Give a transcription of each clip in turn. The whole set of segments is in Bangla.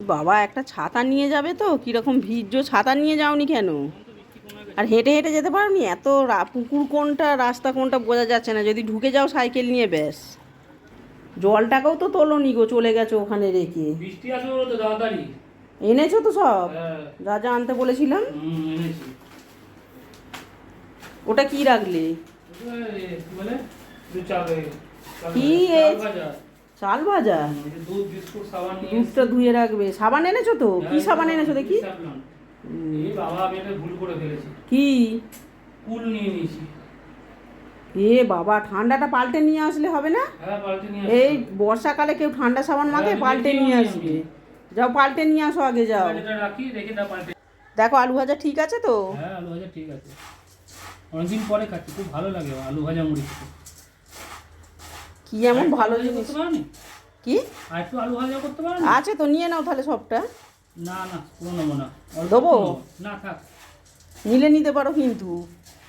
বাবা একটা ছাতা নিয়ে যাবে তো, কীরকম ভিজো, ছাতা নিয়ে যাওনি কেন? আর হেঁটে হেঁটে যেতে পারোনি? এত পুকুর কোনটা রাস্তা কোনটা বোঝা যাচ্ছে না, যদি ঢুকে যাও সাইকেল নিয়ে ব্যাস। জলটাকেও তো তোলোনি গো, চলে গেছো ওখানে রেখে। বৃষ্টি আসবে বলে তো তাড়াতাড়ি এনেছো তো সব? হ্যাঁ যা যা আনতে বলেছিলাম। এনেছি। ওটা কি রাখলে? বলে কি চাল ভাজা? দুধ বিস্কুট সাবান নিয়ে দুধটা ধুয়ে রাখবে। সাবান এনেছো তো? কি সাবান এনেছো দেখি? এই বাবা আমি একটা ভুল করে ফেলেছি। কি? কুল নিয়ে নিয়েছি। এ বাবা, ঠান্ডাটা পাল্টে নিয়ে আসলে হবে না? হ্যাঁ পাল্টে নিয়ে এই বর্ষাকালে কেউ ঠান্ডা সাবান মাখে? পাল্টে নিয়ে আসবে। যাও পাল্টে নিয়ে আসো, আগে যাও। রাখি রেখে তা পাল্টে। দেখো আলু ভাজা ঠিক আছে তো? হ্যাঁ আলু ভাজা ঠিক আছে, অনেকদিন পরে খাচ্ছি, খুব ভালো লাগে আলু ভাজা মুড়ি খেতে। কি এমন ভালো জিনিস? কি আর একটু আলু ভাজা করতে পারো? আছে তো, নিয়ে নাও তাহলে সবটা। না না পুরো নেবো না, দেবো? না থাক, নিলে নিতে পারো কিন্তু।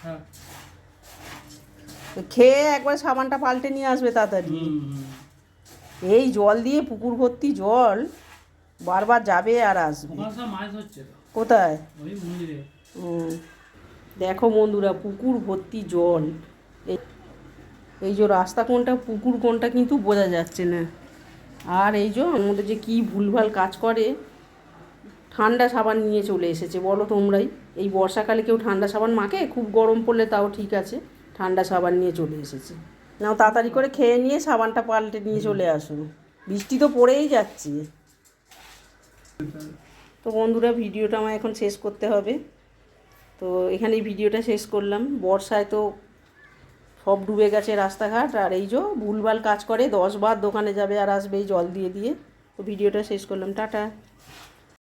হ্যাঁ খেয়ে একবার সাবানটা পাল্টে নিয়ে আসবে তাড়াতাড়ি। এই জল দিয়ে পুকুর ভর্তি জল, বারবার যাবে আর আসবে। মাছ হচ্ছে কোথায়? ওই মন্দিরে। দেখো বন্ধুরা, পুকুর ভর্তি জল। এই যে রাস্তা কোনটা পুকুর কোনটা কিন্তু বোঝা যাচ্ছে না। আর এই যে আমাদের যে কী ভুলভাল কাজ করে, ঠান্ডা সাবান নিয়ে চলে এসেছে। বলো তোমরাই, এই বর্ষাকালে কেউ ঠান্ডা সাবান মাখে? খুব গরম পড়লে তাও ঠিক আছে, ঠান্ডা সাবান নিয়ে চলে এসেছে। নাও তাড়াতাড়ি করে খেয়ে নিয়ে সাবানটা পাল্টে নিয়ে চলে আসো, বৃষ্টি তো পড়েই যাচ্ছে। তো বন্ধুরা, ভিডিওটা আমার এখন শেষ করতে হবে। তো এখানেই ভিডিওটা শেষ করলাম। বর্ষায় তো সব ডুবে গেছে রাস্তাঘাট, আর এই যে ভুলভাল কাজ করে 10 বার দোকানে যাবে আর আসবে এই জল দিয়ে দিয়ে। তো ভিডিওটা শেষ করলাম, টাটা।